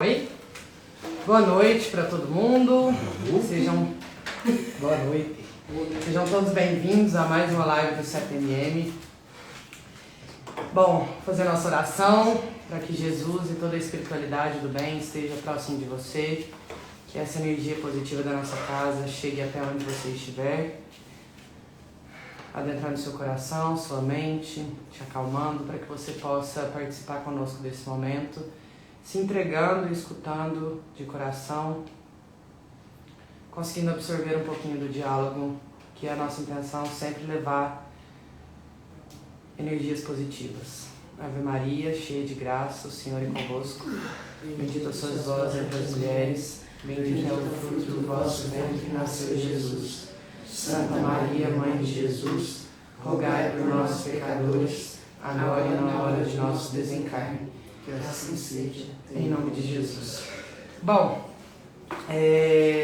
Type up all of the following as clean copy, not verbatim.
Oi, boa noite para todo mundo. Boa noite. Sejam todos bem-vindos a mais uma live do 7mm. Bom, fazer nossa oração para que Jesus e toda a espiritualidade do bem esteja próximo de você, que essa energia positiva da nossa casa chegue até onde você estiver, adentrando seu coração, sua mente, te acalmando para que você possa participar conosco desse momento, se entregando e escutando de coração, conseguindo absorver um pouquinho do diálogo, que é a nossa intenção sempre levar energias positivas. Ave Maria, cheia de graça, o Senhor é convosco. Bendita sois vós entre as mulheres, bendito é o fruto do vosso ventre que nasceu Jesus. Santa Maria, Mãe de Jesus, rogai por nós pecadores, agora e na hora de nosso desencarne. Que assim seja, em nome de Jesus. Bom,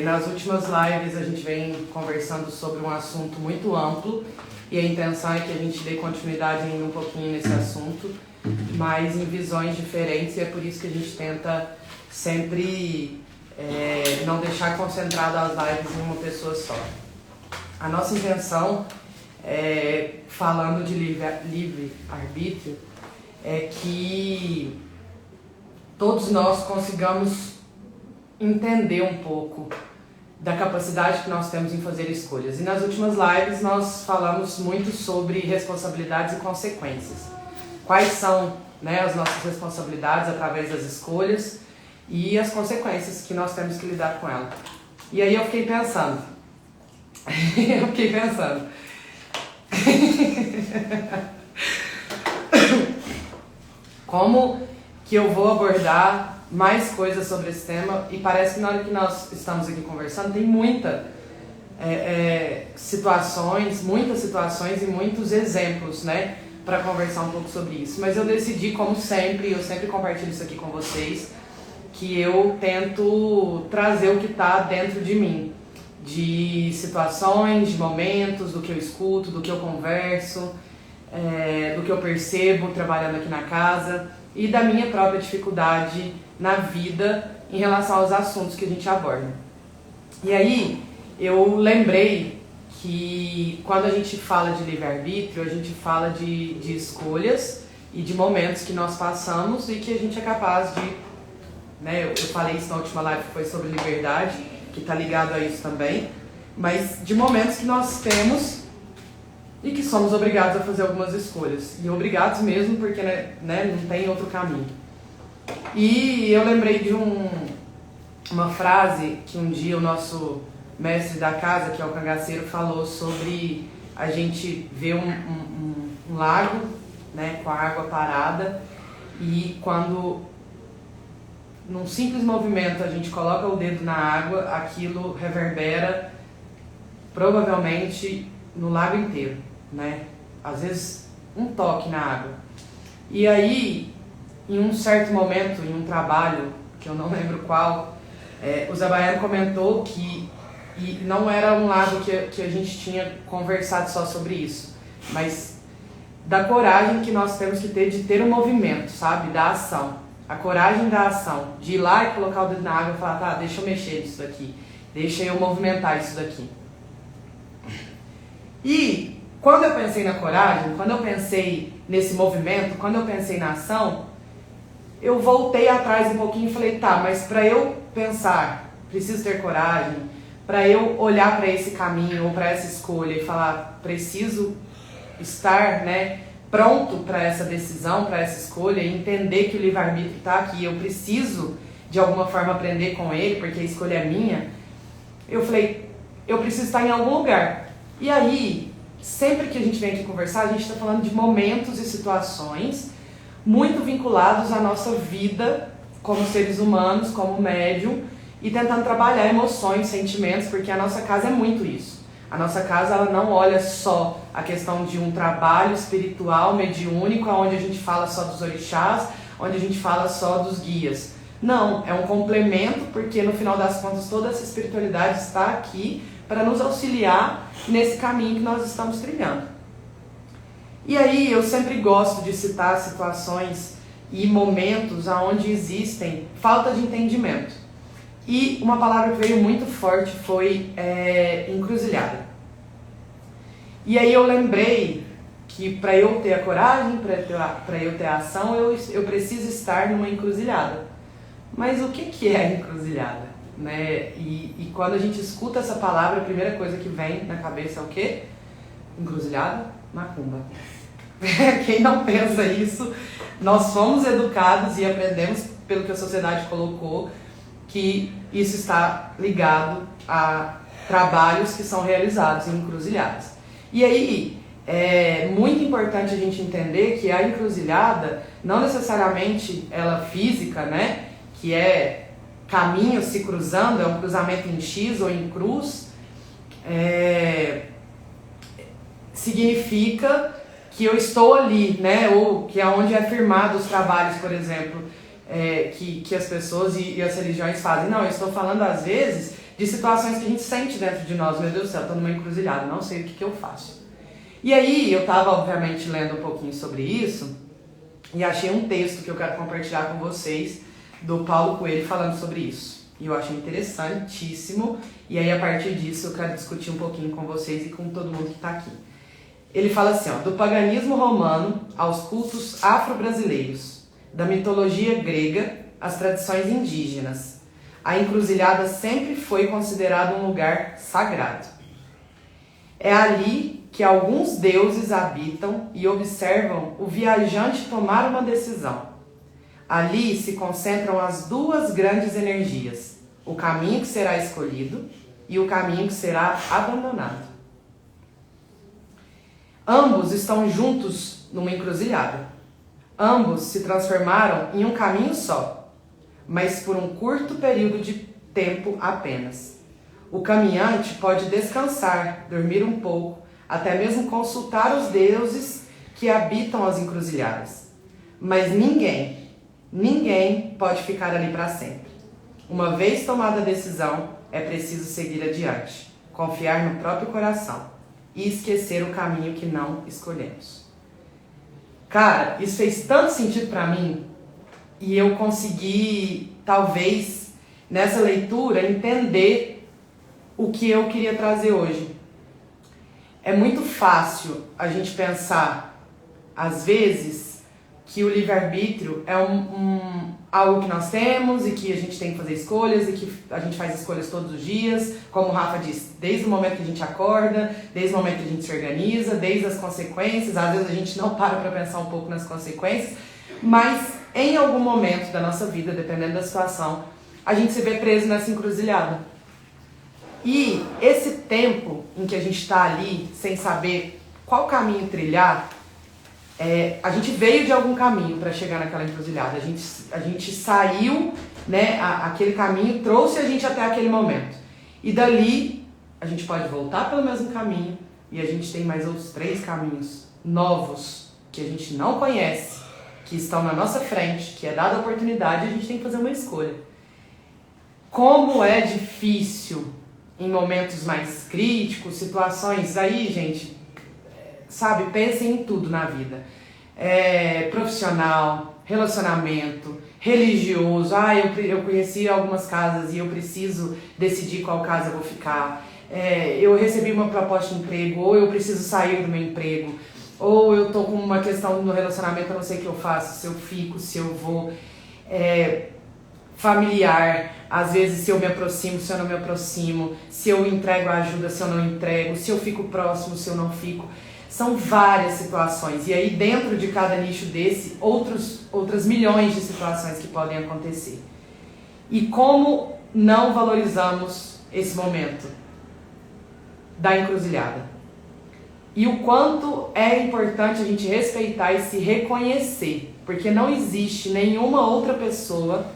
nas últimas lives a gente vem conversando sobre um assunto muito amplo e a intenção é que a gente dê continuidade ainda um pouquinho nesse assunto, mas em visões diferentes, e é por isso que a gente tenta sempre não deixar concentrado as lives em uma pessoa só. A nossa intenção, falando de livre-arbítrio, é que todos nós consigamos entender um pouco da capacidade que nós temos em fazer escolhas. E nas últimas lives nós falamos muito sobre responsabilidades e consequências. Quais são, as nossas responsabilidades através das escolhas e as consequências que nós temos que lidar com elas. E aí eu fiquei pensando. Como que eu vou abordar mais coisas sobre esse tema, e parece que na hora que nós estamos aqui conversando tem muitas situações e muitos exemplos, para conversar um pouco sobre isso. Mas eu decidi, como sempre, eu sempre compartilho isso aqui com vocês, que eu tento trazer o que está dentro de mim, de situações, de momentos, do que eu escuto, do que eu converso, do que eu percebo trabalhando aqui na casa e da minha própria dificuldade na vida em relação aos assuntos que a gente aborda. E aí eu lembrei que quando a gente fala de livre-arbítrio, a gente fala de escolhas e de momentos que nós passamos e que a gente é capaz de... Eu falei isso na última live, que foi sobre liberdade, que está ligado a isso também, mas de momentos que nós temos e que somos obrigados a fazer algumas escolhas. E obrigados mesmo, porque não tem outro caminho. E eu lembrei de uma frase que um dia o nosso mestre da casa, que é o cangaceiro, falou sobre a gente ver um lago, com a água parada, e quando num simples movimento a gente coloca o dedo na água, aquilo reverbera provavelmente no lago inteiro, Às vezes um toque na água. E aí, em um certo momento, em um trabalho, que eu não lembro qual, o Zé Baiano comentou que e não era um lago que a gente tinha conversado só sobre isso, mas da coragem que nós temos que ter de ter um movimento, sabe? Da ação. A coragem da ação, de ir lá e colocar o dedo na água e falar, tá, deixa eu mexer nisso daqui, deixa eu movimentar isso daqui. E quando eu pensei na coragem, quando eu pensei nesse movimento, quando eu pensei na ação, eu voltei atrás um pouquinho e falei, tá, mas para eu pensar, preciso ter coragem, para eu olhar para esse caminho ou para essa escolha e falar, preciso estar, pronto para essa decisão, para essa escolha, e entender que o livre-arbítrio está aqui, eu preciso de alguma forma aprender com ele, porque a escolha é minha. Eu falei, eu preciso estar em algum lugar. E aí, sempre que a gente vem aqui conversar, a gente está falando de momentos e situações muito vinculados à nossa vida como seres humanos, como médium, e tentando trabalhar emoções, sentimentos, porque a nossa casa é muito isso. A nossa casa, ela não olha só a questão de um trabalho espiritual, mediúnico, onde a gente fala só dos orixás, onde a gente fala só dos guias. Não, é um complemento, porque no final das contas toda essa espiritualidade está aqui para nos auxiliar nesse caminho que nós estamos trilhando. E aí eu sempre gosto de citar situações e momentos onde existem falta de entendimento. E uma palavra que veio muito forte foi encruzilhada. E aí eu lembrei que para eu ter a coragem, para eu ter a ação, eu preciso estar numa encruzilhada. Mas o que é encruzilhada? Né? E quando a gente escuta essa palavra, a primeira coisa que vem na cabeça é o quê? Encruzilhada, macumba. Quem não pensa isso, nós fomos educados e aprendemos pelo que a sociedade colocou que isso está ligado a trabalhos que são realizados em encruzilhadas. E aí, é muito importante a gente entender que a encruzilhada, não necessariamente ela física, né, que é caminhos se cruzando, é um cruzamento em X ou em cruz, significa que eu estou ali, né, ou que é onde é firmado os trabalhos, por exemplo, que as pessoas e as religiões fazem. Não, eu estou falando às vezes de situações que a gente sente dentro de nós. Meu Deus do céu, estou numa encruzilhada, não sei o que eu faço. E aí eu estava obviamente lendo um pouquinho sobre isso e achei um texto que eu quero compartilhar com vocês do Paulo Coelho falando sobre isso. E eu achei interessantíssimo e aí a partir disso eu quero discutir um pouquinho com vocês e com todo mundo que está aqui. Ele fala assim, ó, do paganismo romano aos cultos afro-brasileiros, da mitologia grega às tradições indígenas, a encruzilhada sempre foi considerada um lugar sagrado. É ali que alguns deuses habitam e observam o viajante tomar uma decisão. Ali se concentram as duas grandes energias, o caminho que será escolhido e o caminho que será abandonado. Ambos estão juntos numa encruzilhada. Ambos se transformaram em um caminho só, mas por um curto período de tempo apenas. O caminhante pode descansar, dormir um pouco, até mesmo consultar os deuses que habitam as encruzilhadas. Mas ninguém pode ficar ali para sempre. Uma vez tomada a decisão, é preciso seguir adiante, confiar no próprio coração e esquecer o caminho que não escolhemos. Cara, isso fez tanto sentido para mim e eu consegui, talvez, nessa leitura, entender o que eu queria trazer hoje. É muito fácil a gente pensar, às vezes, que o livre-arbítrio é algo que nós temos e que a gente tem que fazer escolhas e que a gente faz escolhas todos os dias, como o Rafa disse, desde o momento que a gente acorda, desde o momento que a gente se organiza, desde as consequências. Às vezes a gente não para pensar um pouco nas consequências, mas em algum momento da nossa vida, dependendo da situação, a gente se vê preso nessa encruzilhada. E esse tempo em que a gente está ali sem saber qual caminho trilhar, a gente veio de algum caminho para chegar naquela encruzilhada. A gente saiu, né, aquele caminho trouxe a gente até aquele momento. E dali a gente pode voltar pelo mesmo caminho e a gente tem mais outros 3 caminhos novos que a gente não conhece, que estão na nossa frente, que é dada a oportunidade, e a gente tem que fazer uma escolha. Como é difícil em momentos mais críticos, situações aí, gente, sabe, pensem em tudo na vida. Profissional, relacionamento, religioso. Eu conheci algumas casas e eu preciso decidir qual casa eu vou ficar. Eu recebi uma proposta de emprego, ou eu preciso sair do meu emprego, ou eu tô com uma questão no relacionamento, eu não sei o que eu faço, se eu fico, se eu vou. Familiar, às vezes se eu me aproximo, se eu não me aproximo, se eu entrego a ajuda, se eu não entrego, se eu fico próximo, se eu não fico. São várias situações, e aí dentro de cada nicho desse, outras milhões de situações que podem acontecer. E como não valorizamos esse momento da encruzilhada? E o quanto é importante a gente respeitar e se reconhecer, porque não existe nenhuma outra pessoa,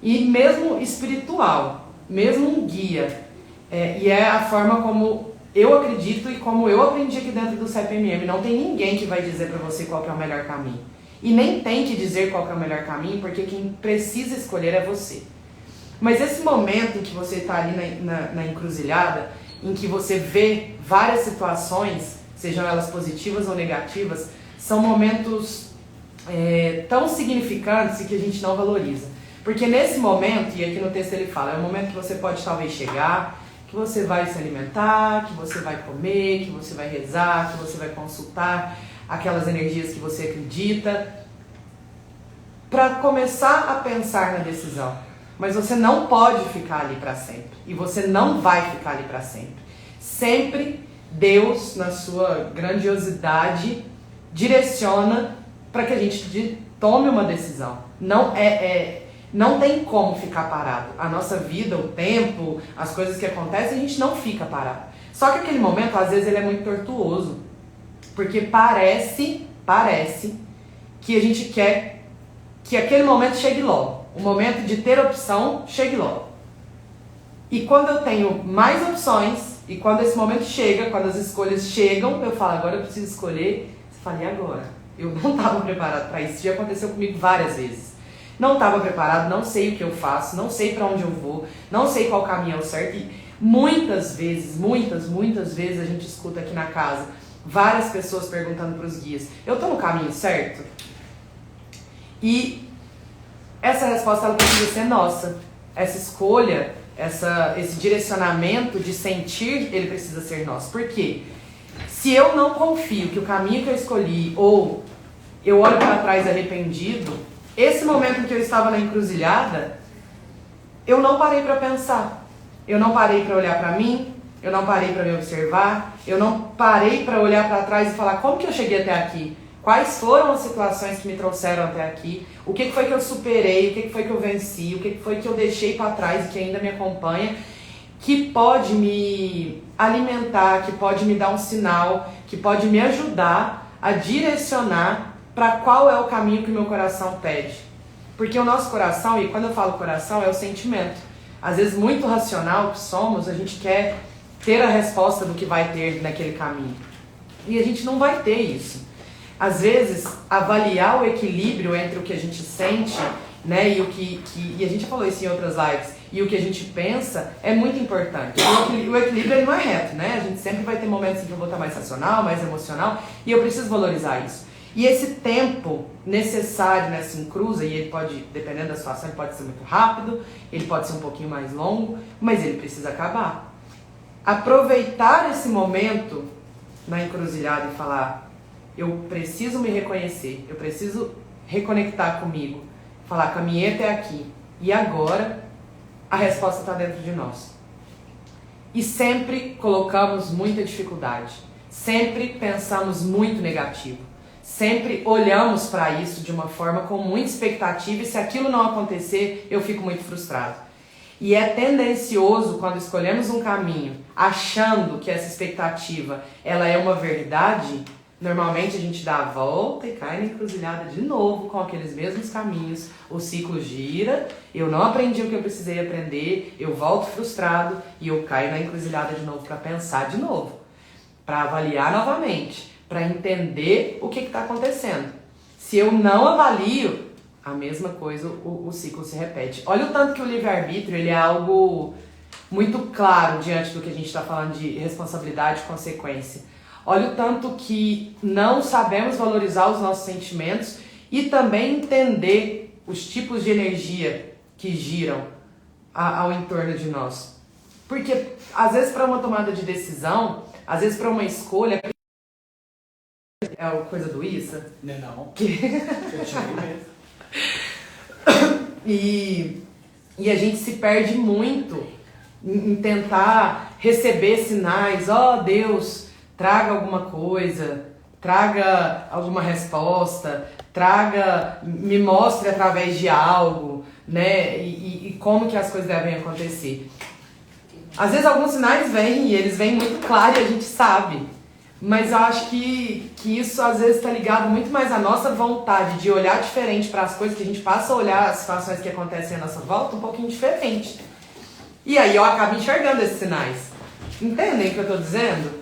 e mesmo espiritual, mesmo um guia, e é a forma como eu acredito e como eu aprendi aqui dentro do CEPMM. Não tem ninguém que vai dizer pra você qual que é o melhor caminho. E nem tem que dizer qual que é o melhor caminho, porque quem precisa escolher é você. Mas esse momento em que você está ali na encruzilhada, em que você vê várias situações, sejam elas positivas ou negativas, são momentos tão significantes e que a gente não valoriza. Porque nesse momento, e aqui no texto ele fala, é um momento que você pode talvez chegar, que você vai se alimentar, que você vai comer, que você vai rezar, que você vai consultar aquelas energias que você acredita, para começar a pensar na decisão. Mas você não pode ficar ali para sempre. E você não vai ficar ali para sempre. Sempre Deus, na sua grandiosidade, direciona para que a gente tome uma decisão. Não tem como ficar parado. A nossa vida, o tempo, as coisas que acontecem, a gente não fica parado. Só que aquele momento, às vezes, ele é muito tortuoso. Porque parece que a gente quer que aquele momento chegue logo. O momento de ter opção chegue logo. E quando eu tenho mais opções, e quando esse momento chega, quando as escolhas chegam, eu falo, agora eu preciso escolher. Você fala, e agora? Eu não estava preparado para isso. Isso já aconteceu comigo várias vezes. Não estava preparado, não sei o que eu faço, não sei para onde eu vou, não sei qual caminho é o certo. E muitas vezes a gente escuta aqui na casa várias pessoas perguntando para os guias, eu estou no caminho certo? E essa resposta ela precisa ser nossa. Essa escolha, esse direcionamento de sentir, ele precisa ser nosso. Por quê? Se eu não confio que o caminho que eu escolhi, ou eu olho para trás arrependido, esse momento em que eu estava na encruzilhada, eu não parei para pensar. Eu não parei para olhar para mim, eu não parei para me observar, eu não parei para olhar para trás e falar como que eu cheguei até aqui. Quais foram as situações que me trouxeram até aqui? O que foi que eu superei? O que foi que eu venci? O que foi que eu deixei para trás e que ainda me acompanha? Que pode me alimentar, que pode me dar um sinal, que pode me ajudar a direcionar para qual é o caminho que o meu coração pede. Porque o nosso coração, e quando eu falo coração, é o sentimento. Às vezes, muito racional que somos, a gente quer ter a resposta do que vai ter naquele caminho. E a gente não vai ter isso. Às vezes, avaliar o equilíbrio entre o que a gente sente, né, e a gente falou isso em outras lives, e o que a gente pensa é muito importante. O equilíbrio ele não é reto, né? A gente sempre vai ter momentos em que eu vou estar mais racional, mais emocional, e eu preciso valorizar isso. E esse tempo necessário nessa encruza, e ele pode, dependendo da situação, ele pode ser muito rápido, ele pode ser um pouquinho mais longo, mas ele precisa acabar. Aproveitar esse momento na encruzilhada e falar, eu preciso me reconhecer, eu preciso reconectar comigo, falar, caminhei até aqui, e agora a resposta está dentro de nós. E sempre colocamos muita dificuldade, sempre pensamos muito negativo, sempre olhamos para isso de uma forma com muita expectativa, e se aquilo não acontecer, eu fico muito frustrado. E é tendencioso quando escolhemos um caminho, achando que essa expectativa ela é uma verdade, normalmente a gente dá a volta e cai na encruzilhada de novo com aqueles mesmos caminhos, o ciclo gira, eu não aprendi o que eu precisei aprender, eu volto frustrado e eu caio na encruzilhada de novo para pensar de novo, para avaliar novamente, para entender o que está acontecendo. Se eu não avalio, a mesma coisa, o ciclo se repete. Olha o tanto que o livre-arbítrio ele é algo muito claro diante do que a gente está falando de responsabilidade e consequência. Olha o tanto que não sabemos valorizar os nossos sentimentos e também entender os tipos de energia que giram ao entorno de nós. Porque, às vezes, para uma tomada de decisão, às vezes, para uma escolha... É a coisa do Issa? Não. Que... Eu tive mesmo. E a gente se perde muito em tentar receber sinais. Ó, Deus, traga alguma coisa, traga alguma resposta, me mostre através de algo, né? E como que as coisas devem acontecer. Às vezes alguns sinais vêm e eles vêm muito claro e a gente sabe. Mas eu acho que isso às vezes está ligado muito mais à nossa vontade de olhar diferente para as coisas, que a gente passa a olhar as situações que acontecem à nossa volta um pouquinho diferente. E aí eu acabo enxergando esses sinais. Entendem o que eu estou dizendo?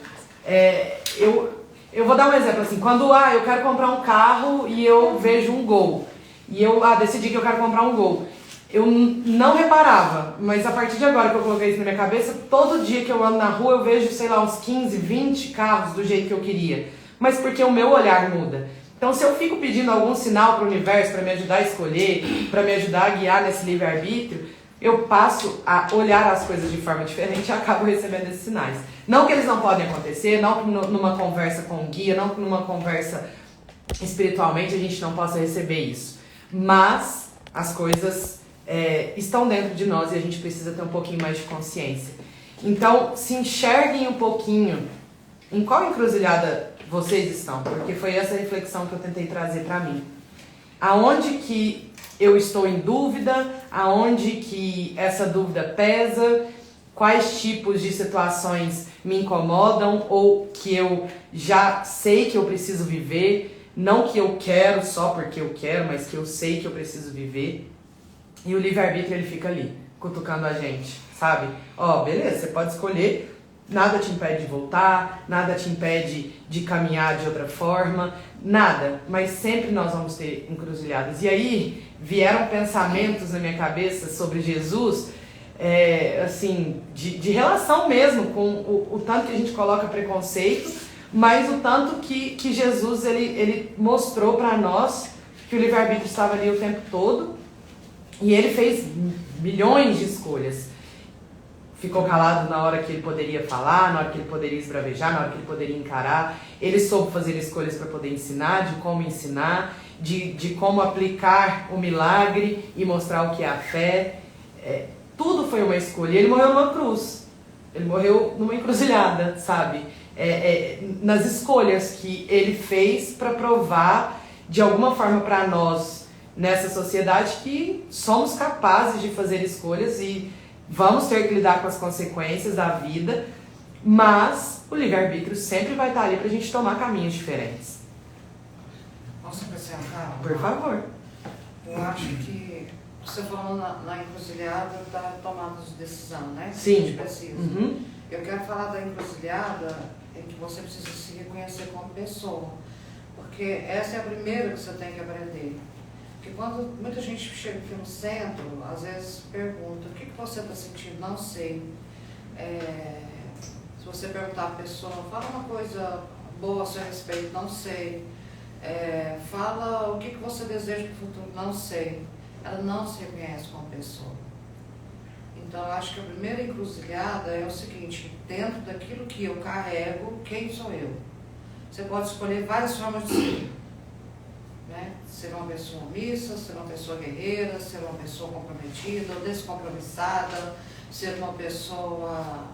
Eu vou dar um exemplo assim, quando eu quero comprar um carro e eu vejo um Gol, e eu decidi que eu quero comprar um Gol. Eu não reparava, mas a partir de agora que eu coloquei isso na minha cabeça, todo dia que eu ando na rua eu vejo, sei lá, uns 15, 20 carros do jeito que eu queria. Mas porque o meu olhar muda. Então, se eu fico pedindo algum sinal para o universo para me ajudar a escolher, para me ajudar a guiar nesse livre-arbítrio, eu passo a olhar as coisas de forma diferente e acabo recebendo esses sinais. Não que eles não podem acontecer, não que numa conversa com um guia, não que numa conversa espiritualmente a gente não possa receber isso. Mas as coisas estão dentro de nós e a gente precisa ter um pouquinho mais de consciência. Então, se enxerguem um pouquinho em qual encruzilhada vocês estão, porque foi essa reflexão que eu tentei trazer para mim. Aonde que eu estou em dúvida, aonde que essa dúvida pesa, quais tipos de situações me incomodam ou que eu já sei que eu preciso viver, não que eu quero só porque eu quero, mas que eu sei que eu preciso viver. E o livre-arbítrio ele fica ali, cutucando a gente, sabe? Ó, beleza, você pode escolher. Nada te impede de voltar, nada te impede de caminhar de outra forma, nada. Mas sempre nós vamos ter encruzilhadas. E aí vieram pensamentos na minha cabeça sobre Jesus, assim, de relação mesmo com o tanto que a gente coloca preconceito, mas o tanto que Jesus ele mostrou para nós que o livre-arbítrio estava ali o tempo todo. E ele fez milhões de escolhas. Ficou calado na hora que ele poderia falar, na hora que ele poderia esbravejar, na hora que ele poderia encarar. Ele soube fazer escolhas para poder ensinar, de como aplicar o milagre e mostrar o que é a fé. Tudo foi uma escolha. Ele morreu numa cruz. Ele morreu numa encruzilhada, sabe? Nas escolhas que ele fez para provar, de alguma forma, para nós, nessa sociedade, que somos capazes de fazer escolhas e vamos ter que lidar com as consequências da vida, mas o livre-arbítrio sempre vai estar ali para a gente tomar caminhos diferentes. Posso acrescentar? Por favor. Eu acho que você falou na encruzilhada da tomada de decisão, né? Sim. Que a gente precisa. Uhum. Eu quero falar da encruzilhada em que você precisa se reconhecer como pessoa, porque essa é a primeira que você tem que aprender. Porque quando muita gente chega aqui no centro, às vezes pergunta, o que você está sentindo? Não sei. Se você perguntar a pessoa, fala uma coisa boa a seu respeito, não sei. Fala o que você deseja para o futuro, não sei. Ela não se reconhece como pessoa. Então, eu acho que a primeira encruzilhada é o seguinte, dentro daquilo que eu carrego, quem sou eu? Você pode escolher várias formas de ser. Né? Ser uma pessoa omissa, ser uma pessoa guerreira, ser uma pessoa comprometida ou descompromissada, ser uma pessoa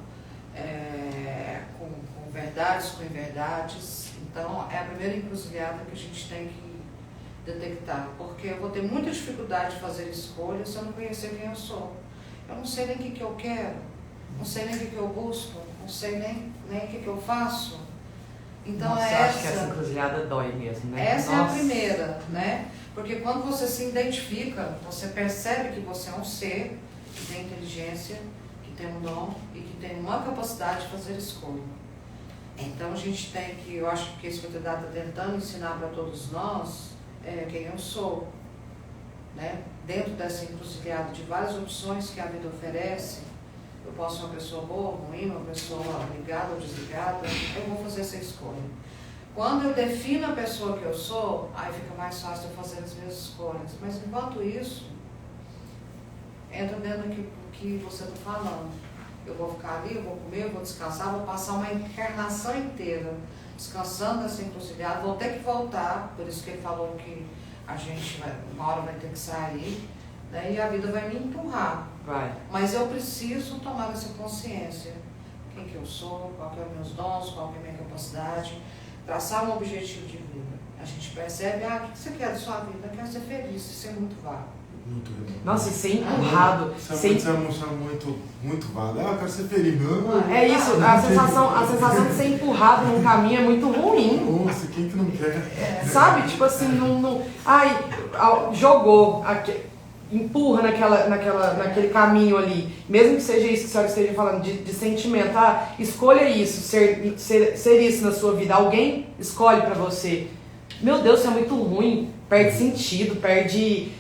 com verdades, com inverdades. Então, é a primeira encruzilhada que a gente tem que detectar, porque eu vou ter muita dificuldade de fazer escolhas se eu não conhecer quem eu sou. Eu não sei nem o que eu quero, não sei nem o que eu busco, não sei nem o que eu faço. Então, Nossa, eu acho que essa encruzilhada dói mesmo, né? Essa é a primeira, né? Porque quando você se identifica, você percebe que você é um ser que tem inteligência, que tem um dom e que tem uma capacidade de fazer escolha. Então a gente tem que, eu acho que a espiritualidade está tentando ensinar para todos nós quem eu sou, né? Dentro dessa encruzilhada de várias opções que a vida oferece, eu posso ser uma pessoa boa, ruim, uma pessoa ligada ou desligada, eu vou fazer essa escolha. Quando eu defino a pessoa que eu sou, aí fica mais fácil eu fazer as minhas escolhas. Mas enquanto isso, entra dentro daquilo que você está falando. Eu vou ficar ali, eu vou comer, eu vou descansar, vou passar uma encarnação inteira descansando dessa encruzilhada, vou ter que voltar, por isso que ele falou que a gente uma hora vai ter que sair, né, e a vida vai me empurrar. Vai. Mas eu preciso tomar essa consciência. Quem que eu sou, qual que é os meus dons, qual que é a minha capacidade, traçar um objetivo de vida. A gente percebe, o que você quer da sua vida? Eu quero ser feliz, ser muito vago. Muito legal. Nossa, e ser empurrado. Isso é muito vago. Eu quero ser feliz. Não, É isso, a sensação de ser empurrado num caminho é muito ruim. Nossa, quem que não quer? Sabe? Tipo assim, jogou, empurra naquele caminho ali. Mesmo que seja isso que a senhora esteja falando, de sentimento. Escolha isso, ser isso na sua vida. Alguém escolhe pra você. Meu Deus, isso é muito ruim. Perde sentido, perde...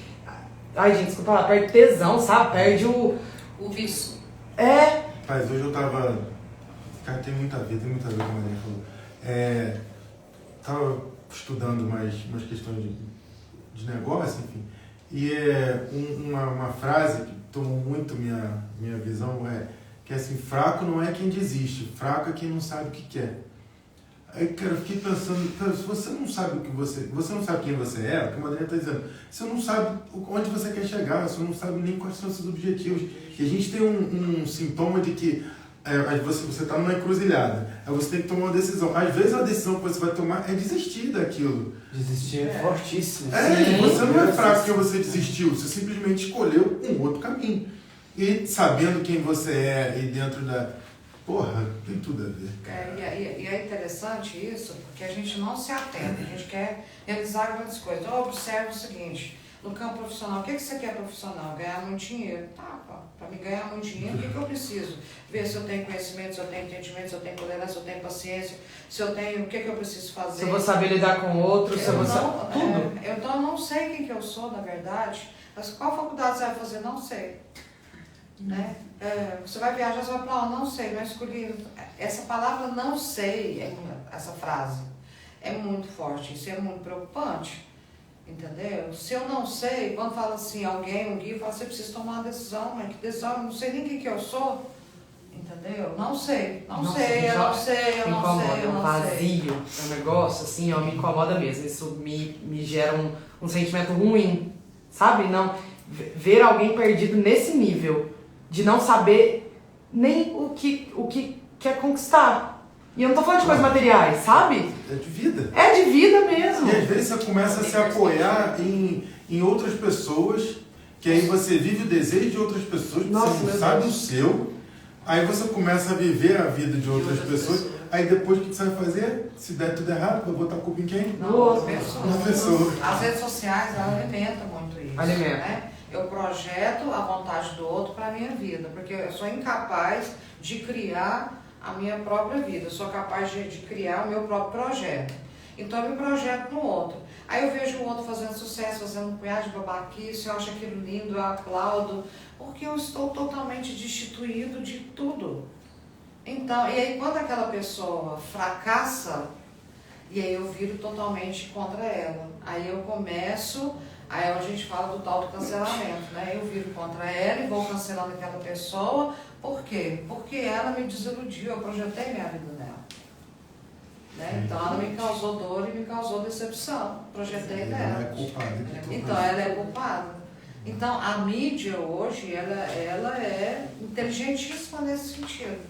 Ai, gente, desculpa lá, perde tesão, sabe? Perde o vício. Mas hoje eu tava... Cara, tem muito a ver com o que a Maria falou. Tava estudando mais questões de negócio, enfim, e uma frase que tomou muito minha visão que é assim, fraco não é quem desiste, fraco é quem não sabe o que quer. Aí, cara, eu fiquei pensando, cara, se você não sabe você não sabe quem você é, o que a Madalena está dizendo, você não sabe onde você quer chegar, você não sabe nem quais são os seus objetivos. E a gente tem um sintoma de que você está numa encruzilhada, aí você tem que tomar uma decisão. Às vezes a decisão que você vai tomar é desistir daquilo. Desistir é fortíssimo. Você não é fraco porque você desistiu, você simplesmente escolheu um outro caminho. E sabendo quem você é e dentro da... Porra, tem tudo a ver. E é interessante isso, porque a gente não se atenta, a gente quer realizar grandes coisas. Eu observo o seguinte, no campo profissional, o que você quer profissional? Ganhar muito dinheiro. Tá, para me ganhar muito dinheiro, o que eu preciso? Ver se eu tenho conhecimento, se eu tenho entendimento, se eu tenho tolerância, se eu tenho paciência, se eu tenho, o que eu preciso fazer. Se eu vou saber lidar com o outro, se eu vou saber tudo. Então eu não sei quem que eu sou, na verdade, mas qual faculdade você vai fazer? Não sei. Né? Você vai viajar, você vai para lá, não sei, não escolhi. Essa palavra não sei, essa frase, é muito forte, isso é muito preocupante, entendeu? Se eu não sei, quando fala assim, um guia fala, você precisa tomar uma decisão, mas que decisão? Eu não sei nem quem que eu sou, entendeu? Não sei, eu não sei. É um vazio, é um negócio assim, ó, me incomoda mesmo, isso me gera um sentimento ruim, sabe? Não, ver alguém perdido nesse nível, de não saber nem o que quer conquistar. E eu não tô falando de coisas materiais, sabe? É de vida. É de vida mesmo. E às vezes você começa a se apoiar em outras pessoas, que aí você vive o desejo de outras pessoas, você não sabe o seu, aí você começa a viver a vida de outras pessoas, aí depois o que você vai fazer? Se der tudo errado, vai botar a culpa em quem? Na pessoa. As redes sociais, ela alimenta muito isso. Alimenta. Né? Eu projeto a vontade do outro para a minha vida, porque eu sou incapaz de criar a minha própria vida, eu sou capaz de criar o meu próprio projeto. Então eu me projeto no outro. Aí eu vejo o outro fazendo sucesso, fazendo um punhado de babaquice, eu acho aquilo lindo, eu aplaudo, porque eu estou totalmente destituído de tudo. Então, e aí quando aquela pessoa fracassa, e aí eu viro totalmente contra ela. Aí eu começo... Aí a gente fala do tal do cancelamento, né? Eu viro contra ela e vou cancelando aquela pessoa. Por quê? Porque ela me desiludiu, eu projetei minha vida nela. Né? Então ela me causou dor e me causou decepção. Projetei nela. Ela é culpada. Então ela é culpada. Então a mídia hoje, ela é inteligentíssima nesse sentido.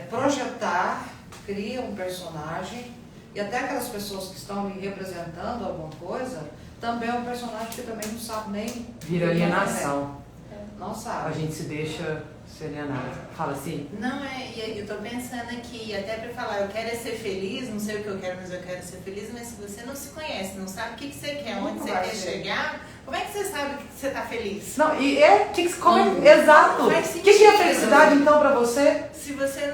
Projetar, cria um personagem, e até aquelas pessoas que estão me representando alguma coisa, também é um personagem que também não sabe nem... Vira alienação. Não sabe. A gente se deixa ser alienado. Fala assim. Não, eu tô pensando aqui, até pra falar, eu quero ser feliz, não sei o que eu quero, mas eu quero ser feliz, mas se você não se conhece, não sabe o que você quer, onde você quer chegar, como é que você sabe que você tá feliz? Não, e exato. O que é felicidade então pra você? Se você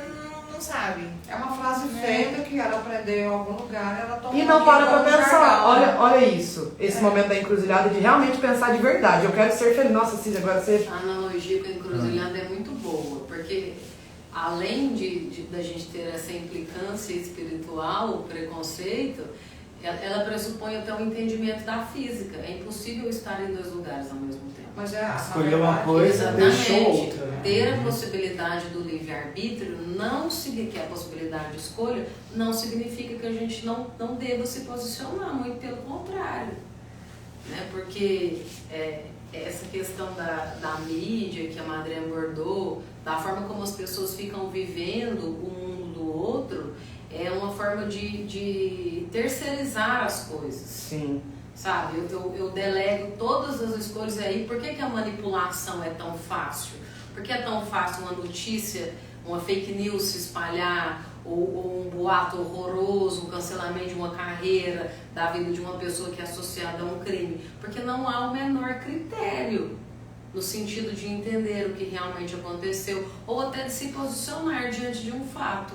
não sabe. É uma frase feita que ela aprendeu em algum lugar, ela tomou. E não para pra pensar. Olha isso. Esse momento da encruzilhada de realmente pensar de verdade. Eu quero ser feliz. Nossa, Cília, agora você... A analogia com a encruzilhada é muito boa, porque além da gente ter essa implicância espiritual, o preconceito, ela pressupõe até um entendimento da física. É impossível estar em dois lugares ao mesmo tempo. Mas escolher uma coisa, deixou outra. Né? Ter a possibilidade do livre-arbítrio, que é a possibilidade de escolha, não significa que a gente não deva se posicionar, muito pelo contrário. Né? Porque essa questão da mídia que a Madre abordou, da forma como as pessoas ficam vivendo o mundo do outro, é uma forma de terceirizar as coisas. Sim. Sabe, eu delego todas as escolhas aí. Por que a manipulação é tão fácil? Por que é tão fácil uma notícia, uma fake news se espalhar, ou um boato horroroso, um cancelamento de uma carreira, da vida de uma pessoa que é associada a um crime? Porque não há o menor critério no sentido de entender o que realmente aconteceu, ou até de se posicionar diante de um fato.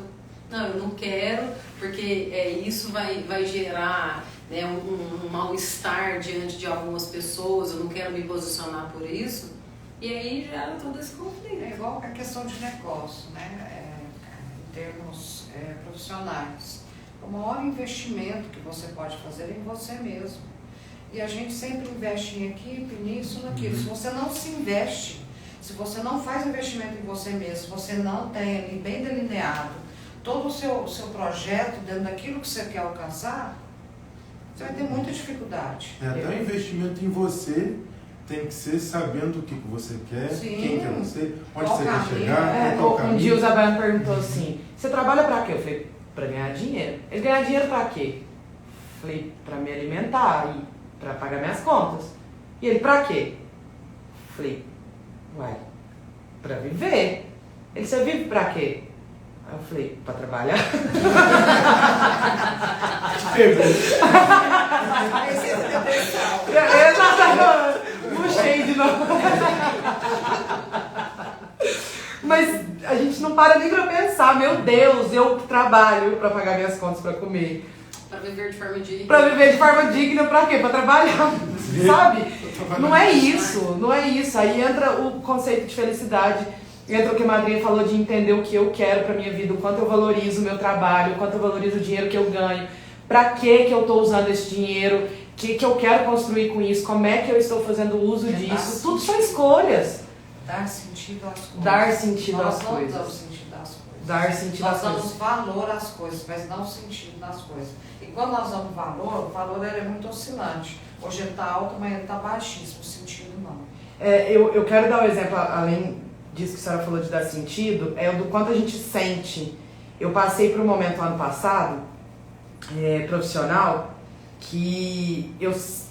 Não, eu não quero, porque isso vai gerar, né, um mal-estar diante de algumas pessoas, eu não quero me posicionar por isso, e aí gera todo esse conflito. É igual a questão de negócio, né? Em termos profissionais. O maior investimento que você pode fazer é em você mesmo. E a gente sempre investe em equipe, nisso, naquilo. Se você não se investe, se você não faz investimento em você mesmo, se você não tem ali bem delineado todo o seu projeto dentro daquilo que você quer alcançar, você vai ter muita dificuldade. Até o investimento em você tem que ser sabendo o que você quer, Sim. quem quer você, onde Qual você quer caminho, chegar, qual o caminho. Um dia o Zabaiano perguntou assim, você trabalha pra quê? Eu falei, pra ganhar dinheiro. Ele ganhar dinheiro pra quê? Eu falei, pra me alimentar e pra pagar minhas contas. E ele, pra quê? Eu falei, uai, pra viver. Ele, você vive pra quê? Aí eu falei, pra trabalhar. Exatamente. Puxei de novo. Mas a gente não para nem pra pensar, meu Deus, eu trabalho pra pagar minhas contas, pra comer. Pra viver de forma digna. Pra viver de forma digna, pra quê? Pra trabalhar, sabe? Não é isso, não é isso. Aí entra o conceito de felicidade, entra o que a madrinha falou de entender o que eu quero pra minha vida, o quanto eu valorizo o meu trabalho, o quanto eu valorizo o dinheiro que eu ganho, pra que eu tô usando esse dinheiro, o que eu quero construir com isso, como é que eu estou fazendo uso disso. Tudo são escolhas. Dar sentido às coisas. Dar sentido às Nós não coisas. damos sentido às coisas. Dar sentido às Nós damos coisas. valor às coisas, mas não sentido nas coisas. E quando nós damos valor, o valor ele é muito oscilante. Hoje ele está alto, amanhã ele está baixíssimo. O sentido não. Eu quero dar um exemplo, além disso que a senhora falou de dar sentido, é o do quanto a gente sente. Eu passei por um momento ano passado, profissional, que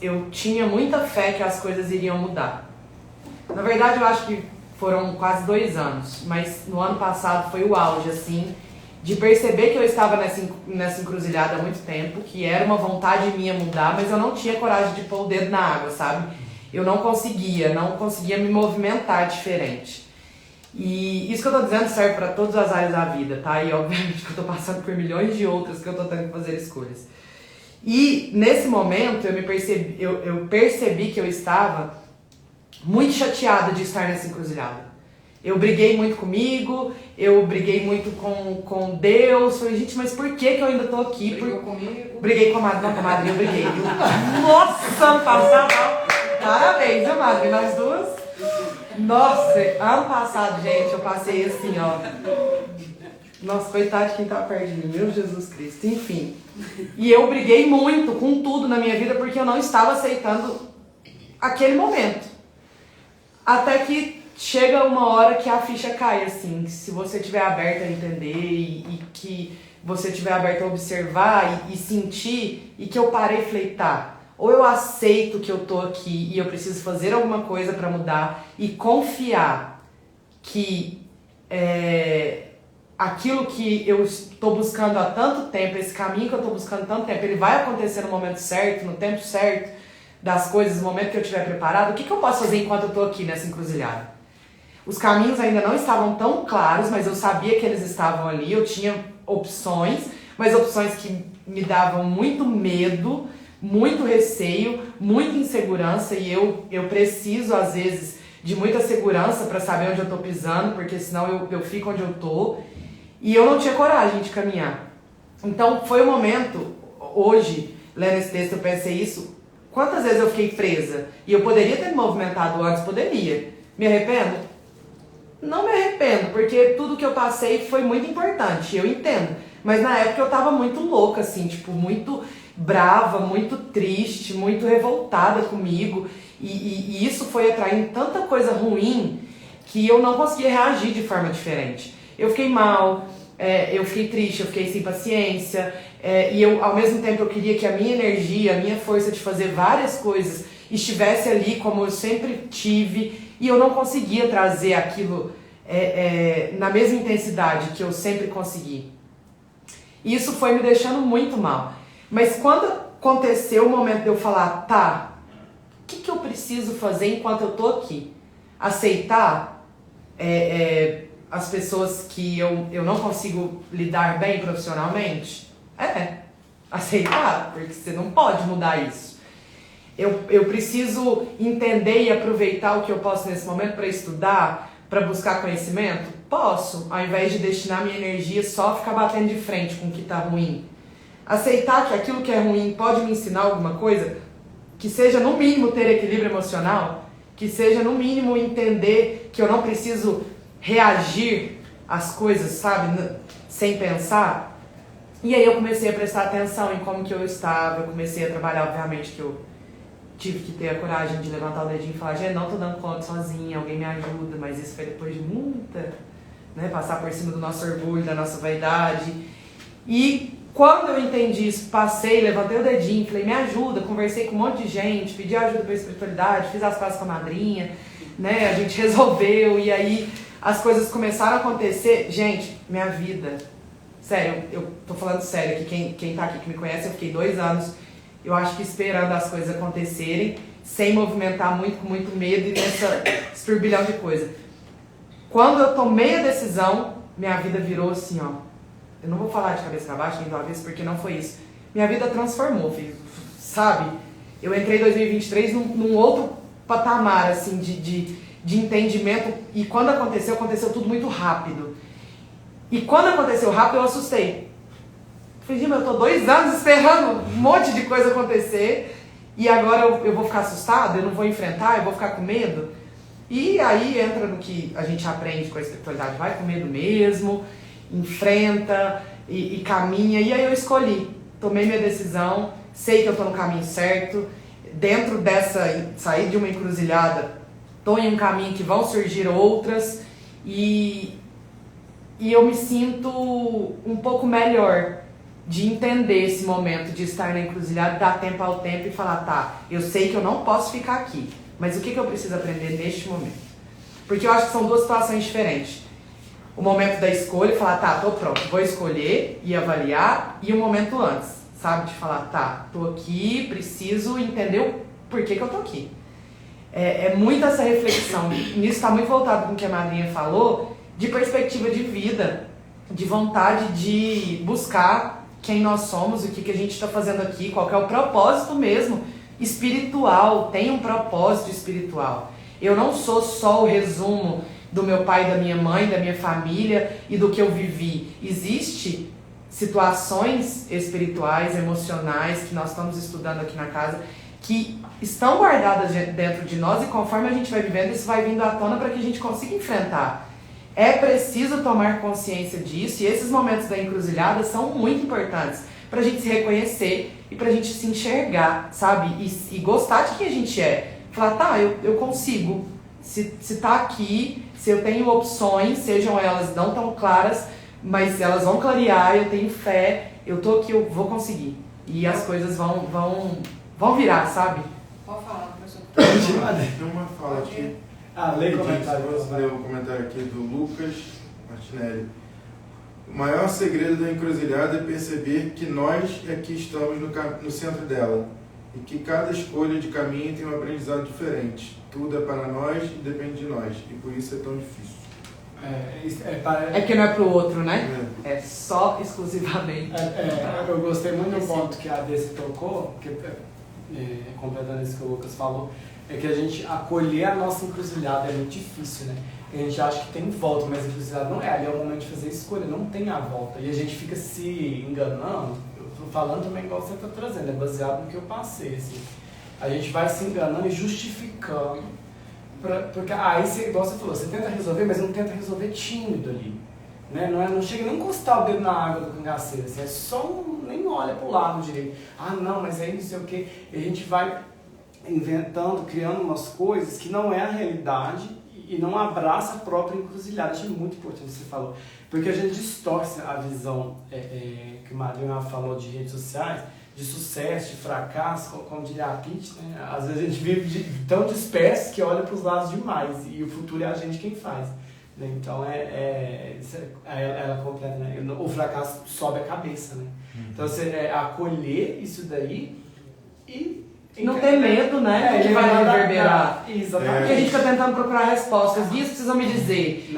eu tinha muita fé que as coisas iriam mudar. Na verdade, eu acho que foram quase 2 anos, mas no ano passado foi o auge, assim, de perceber que eu estava nessa encruzilhada há muito tempo, que era uma vontade minha mudar, mas eu não tinha coragem de pôr o dedo na água, sabe? Eu não conseguia me movimentar diferente. E isso que eu tô dizendo serve para todas as áreas da vida, tá? E obviamente que eu tô passando por milhões de outras que eu tô tendo que fazer escolhas. E nesse momento eu percebi que eu estava muito chateada de estar nessa encruzilhada. Eu briguei muito comigo, eu briguei muito com Deus. Falei, gente, mas por que eu ainda tô aqui? Brigou comigo? Briguei com a madrinha, não, com a madrinha eu briguei. Nossa, ano passado, parabéns, viu, madrinha? Nós duas. Nossa, ano passado, gente, eu passei assim, ó. Nossa, coitado de quem tava perto de mim, meu Jesus Cristo. Enfim. E eu briguei muito com tudo na minha vida porque eu não estava aceitando aquele momento. Até que chega uma hora que a ficha cai, assim, se você estiver aberto a entender e que você estiver aberto a observar e sentir, e que eu parei e falei, tá, ou eu aceito que eu tô aqui e eu preciso fazer alguma coisa pra mudar e confiar que aquilo que eu estou buscando há tanto tempo, esse caminho que eu estou buscando há tanto tempo, ele vai acontecer no momento certo, no tempo certo das coisas, no momento que eu estiver preparado. O que eu posso fazer enquanto eu estou aqui nessa encruzilhada? Os caminhos ainda não estavam tão claros, mas eu sabia que eles estavam ali, eu tinha opções, mas opções que me davam muito medo, muito receio, muita insegurança, e eu preciso, às vezes, de muita segurança para saber onde eu estou pisando, porque senão eu fico onde eu estou, e eu não tinha coragem de caminhar. Então foi um momento, hoje, lendo esse texto, eu pensei isso, quantas vezes eu fiquei presa? E eu poderia ter me movimentado antes? Poderia. Me arrependo? Não me arrependo, porque tudo que eu passei foi muito importante, eu entendo. Mas na época eu tava muito louca, assim, tipo, muito brava, muito triste, muito revoltada comigo. E isso foi atraindo tanta coisa ruim que eu não conseguia reagir de forma diferente. Eu fiquei mal, eu fiquei triste, eu fiquei sem paciência. E eu, ao mesmo tempo, eu queria que a minha energia, a minha força de fazer várias coisas estivesse ali como eu sempre tive, e eu não conseguia trazer aquilo na mesma intensidade que eu sempre consegui. E isso foi me deixando muito mal. Mas quando aconteceu o momento de eu falar, tá, o que eu preciso fazer enquanto eu tô aqui? Aceitar as pessoas que eu não consigo lidar bem profissionalmente? Aceitar, porque você não pode mudar isso. Eu preciso entender e aproveitar o que eu posso nesse momento para estudar, para buscar conhecimento? Posso, ao invés de destinar minha energia só a ficar batendo de frente com o que tá ruim. Aceitar que aquilo que é ruim pode me ensinar alguma coisa, que seja no mínimo ter equilíbrio emocional, que seja no mínimo entender que eu não preciso reagir às coisas, sabe, sem pensar. E aí eu comecei a prestar atenção em como que eu estava, eu comecei a trabalhar, obviamente que eu tive que ter a coragem de levantar o dedinho e falar, gente, não tô dando conta sozinha, alguém me ajuda, mas isso foi depois de muita, né, passar por cima do nosso orgulho, da nossa vaidade. E quando eu entendi isso, passei, levantei o dedinho, falei, me ajuda, conversei com um monte de gente, pedi ajuda pra espiritualidade, fiz as pazes com a madrinha, né, a gente resolveu, e aí as coisas começaram a acontecer. Gente, minha vida, sério, eu tô falando sério aqui, quem tá aqui que me conhece, eu fiquei 2 anos, eu acho que esperando as coisas acontecerem, sem movimentar muito, com muito medo e nessa turbilhão de coisa. Quando eu tomei a decisão, minha vida virou assim, ó. Eu não vou falar de cabeça pra baixo, nem do avesso, porque não foi isso. Minha vida transformou, filho, sabe? Eu entrei em 2023 num outro patamar, assim, de entendimento. E quando aconteceu tudo muito rápido. E quando aconteceu rápido, eu assustei. Falei, eu tô 2 anos esperando um monte de coisa acontecer e agora eu vou ficar assustado, eu não vou enfrentar, eu vou ficar com medo. E aí entra no que a gente aprende com a espiritualidade, vai com medo mesmo, enfrenta e caminha. E aí eu escolhi, tomei minha decisão, sei que eu tô no caminho certo, dentro dessa, sair de uma encruzilhada, tô em um caminho que vão surgir outras e eu me sinto um pouco melhor de entender esse momento de estar na encruzilhada, dar tempo ao tempo e falar, tá, eu sei que eu não posso ficar aqui, mas o que eu preciso aprender neste momento? Porque eu acho que são 2 situações diferentes. O momento da escolha, falar, tá, tô pronto, vou escolher e avaliar, e o momento antes, sabe, de falar, tá, tô aqui, preciso entender o porquê que eu tô aqui. É muito essa reflexão, nisso está muito voltado com o que a madrinha falou, de perspectiva de vida, de vontade de buscar quem nós somos, o que a gente está fazendo aqui, qual que é o propósito mesmo espiritual, tem um propósito espiritual. Eu não sou só o resumo do meu pai, da minha mãe, da minha família e do que eu vivi. Existem situações espirituais, emocionais, que nós estamos estudando aqui na casa, que estão guardadas dentro de nós e conforme a gente vai vivendo, isso vai vindo à tona para que a gente consiga enfrentar. É preciso tomar consciência disso e esses momentos da encruzilhada são muito importantes pra gente se reconhecer e pra gente se enxergar, sabe? E gostar de quem a gente é. Falar, tá, eu consigo. Se tá aqui, se eu tenho opções, sejam elas não tão claras, mas elas vão clarear, eu tenho fé, eu tô aqui, eu vou conseguir. E as coisas vão virar, sabe? Pode falar, professor. Tem uma fala aqui. Lê comentário. Vamos ler o comentário aqui do Lucas Martinelli. O maior segredo da encruzilhada é perceber que nós é que estamos no centro dela e que cada escolha de caminho tem um aprendizado diferente. Tudo é para nós e depende de nós, e por isso é tão difícil. É que não é pro outro, né? É só exclusivamente. Eu gostei muito do ponto que a Desi tocou, que, completando isso que o Lucas falou, é que a gente acolher a nossa encruzilhada é muito difícil, né? A gente acha que tem volta, mas a encruzilhada não é. Ali é o momento de fazer escolha, não tem a volta. E a gente fica se enganando, eu tô falando também igual você tá trazendo, é baseado no que eu passei, assim. A gente vai se enganando e justificando. Porque aí, igual você falou, você tenta resolver, mas não tenta resolver tímido ali. Né? Não chega nem a encostar o dedo na água do cangaceiro, assim, é só nem olha pro lado direito. Ah, não, mas aí não sei o quê. E a gente vai inventando, criando umas coisas que não é a realidade e não abraça a própria encruzilhada. Acho muito importante o que você falou, porque a gente distorce a visão que o Madrinha falou de redes sociais, de sucesso, de fracasso, como diria a Pitty, né? Às vezes a gente vive tão disperso que olha para os lados demais e o futuro é a gente quem faz. Né? Então ela completa, né? O fracasso sobe a cabeça, né? Então você acolher isso daí e não ter medo, né? Que vai reverberar. Exatamente. Porque a gente fica tentando procurar respostas. Isso precisam me dizer.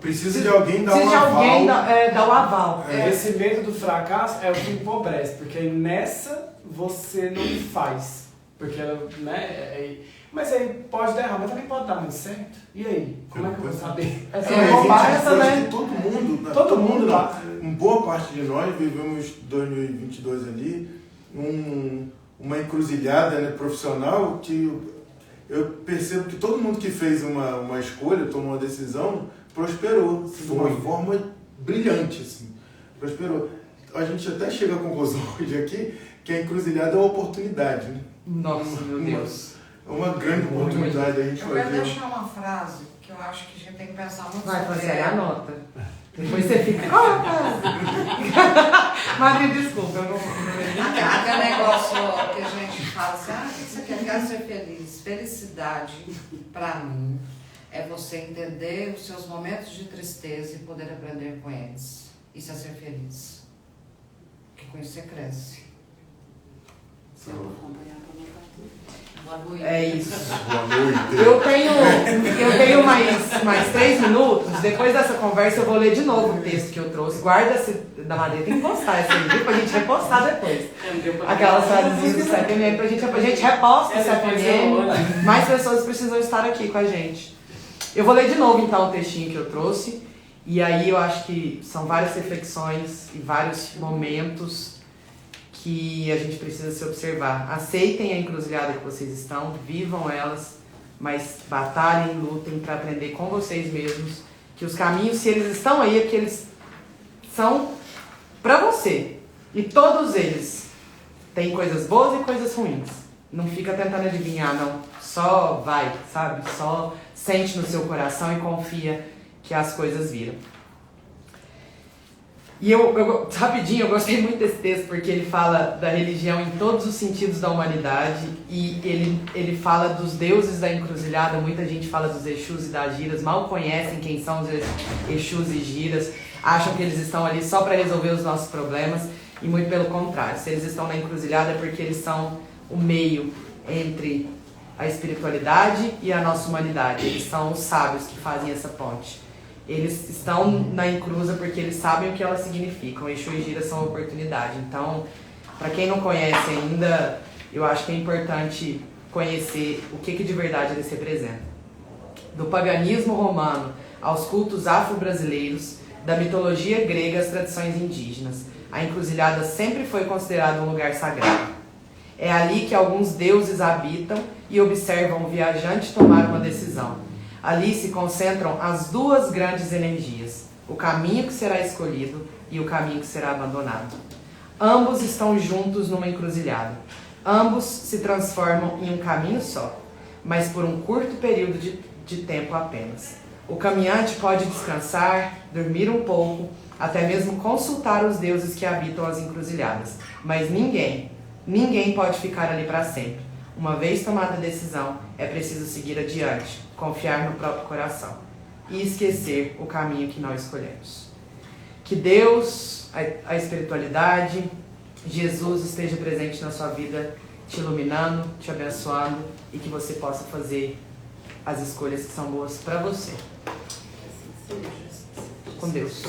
Precisa de alguém dar um aval. Precisa de alguém dar o aval. Esse medo do fracasso é o que empobrece, porque aí nessa você não faz. Porque, né? Mas aí pode dar errado, mas também pode dar muito certo. E aí? Como é que eu vou saber? Todo mundo lá. boa parte de nós vivemos 2022 ali, uma encruzilhada, né, profissional, que eu percebo que todo mundo que fez uma escolha, tomou uma decisão, prosperou de uma forma brilhante, assim, prosperou. A gente até chega à conclusão hoje aqui que a encruzilhada é uma oportunidade, né? Nossa, meu Deus. É uma grande oportunidade a gente Eu quero fazer. deixar uma frase que eu acho que a gente tem que pensar muito Vai, sobre Franciele, ela. anota. Depois você fica. Madre, desculpa, eu não. Aquele negócio que a gente fala assim, o que você quer? Eu quero ser feliz. Felicidade, pra mim, é você entender os seus momentos de tristeza e poder aprender com eles. Isso é ser feliz. Porque com isso você cresce. É isso. Boa noite. Eu tenho mais 3 minutos. Depois dessa conversa eu vou ler de novo o texto que eu trouxe. Guarda-se da Madeira, tem que postar essa aí, pra gente repostar depois. Aquelas frasezinhas do CPM, a gente reposta o CPM. Mais pessoas precisam estar aqui com a gente. Eu vou ler de novo então o textinho que eu trouxe. E aí eu acho que são várias reflexões e vários momentos que a gente precisa se observar. Aceitem a encruzilhada que vocês estão, vivam elas, mas batalhem, lutem para aprender com vocês mesmos que os caminhos, se eles estão aí, é porque eles são para você. E todos eles têm coisas boas e coisas ruins. Não fica tentando adivinhar, não. Só vai, sabe? Só sente no seu coração e confia que as coisas viram. E rapidinho, eu gostei muito desse texto porque ele fala da religião em todos os sentidos da humanidade e ele fala dos deuses da encruzilhada. Muita gente fala dos Exus e das Giras, mal conhecem quem são os Exus e Giras, acham que eles estão ali só para resolver os nossos problemas e muito pelo contrário. Se eles estão na encruzilhada é porque eles são o meio entre a espiritualidade e a nossa humanidade. Eles são os sábios que fazem essa ponte. Eles estão na encruza porque eles sabem o que elas significam. Exu e Gira são oportunidade. Então, para quem não conhece ainda, eu acho que é importante conhecer o que de verdade eles representam. Do paganismo romano aos cultos afro-brasileiros, da mitologia grega às tradições indígenas, a encruzilhada sempre foi considerada um lugar sagrado. É ali que alguns deuses habitam e observam o viajante tomar uma decisão. Ali se concentram as duas grandes energias, o caminho que será escolhido e o caminho que será abandonado. Ambos estão juntos numa encruzilhada. Ambos se transformam em um caminho só, mas por um curto período de tempo apenas. O caminhante pode descansar, dormir um pouco, até mesmo consultar os deuses que habitam as encruzilhadas. Mas ninguém pode ficar ali para sempre. Uma vez tomada a decisão, é preciso seguir adiante, confiar no próprio coração e esquecer o caminho que nós escolhemos. Que Deus, a espiritualidade, Jesus esteja presente na sua vida, te iluminando, te abençoando e que você possa fazer as escolhas que são boas para você. Com Deus.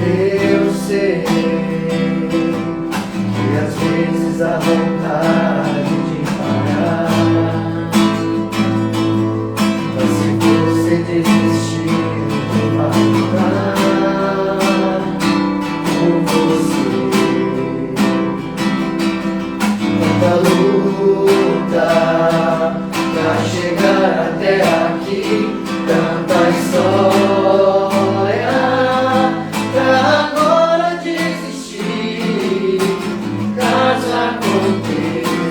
Eu sei que às vezes a vontade de parar, mas se você desistir, vai lutar com você. Tanta luta pra chegar até aqui, tanta história. Agora desistir, caso aconteça.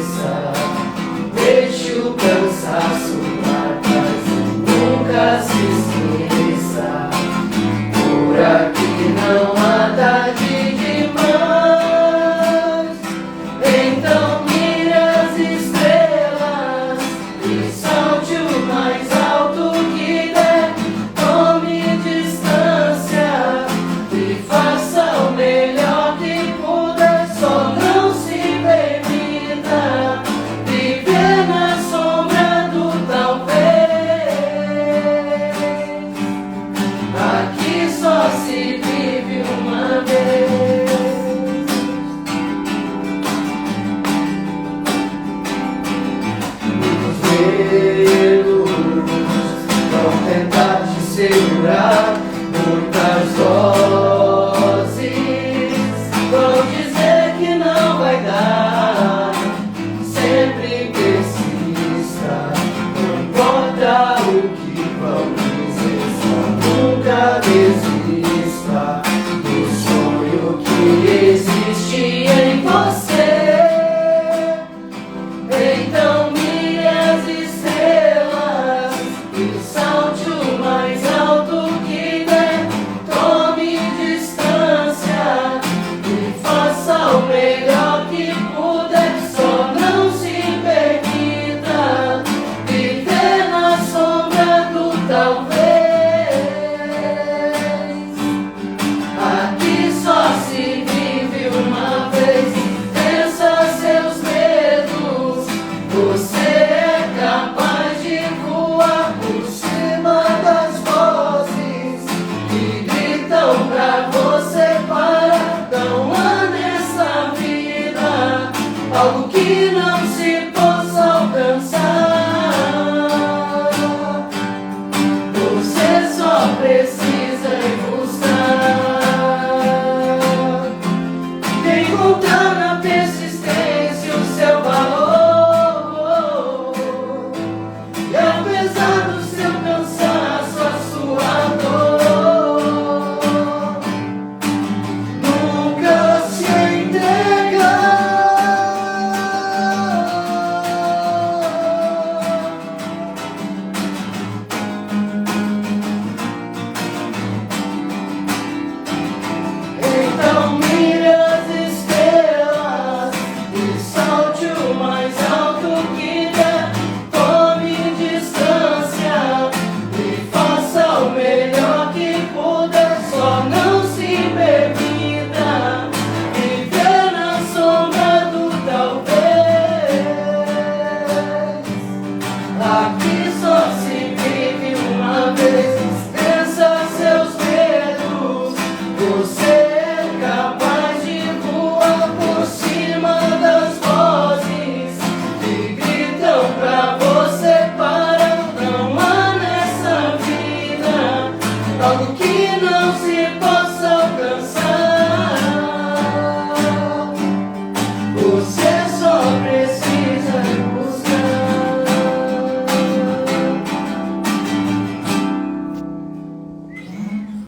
não se possa alcançar.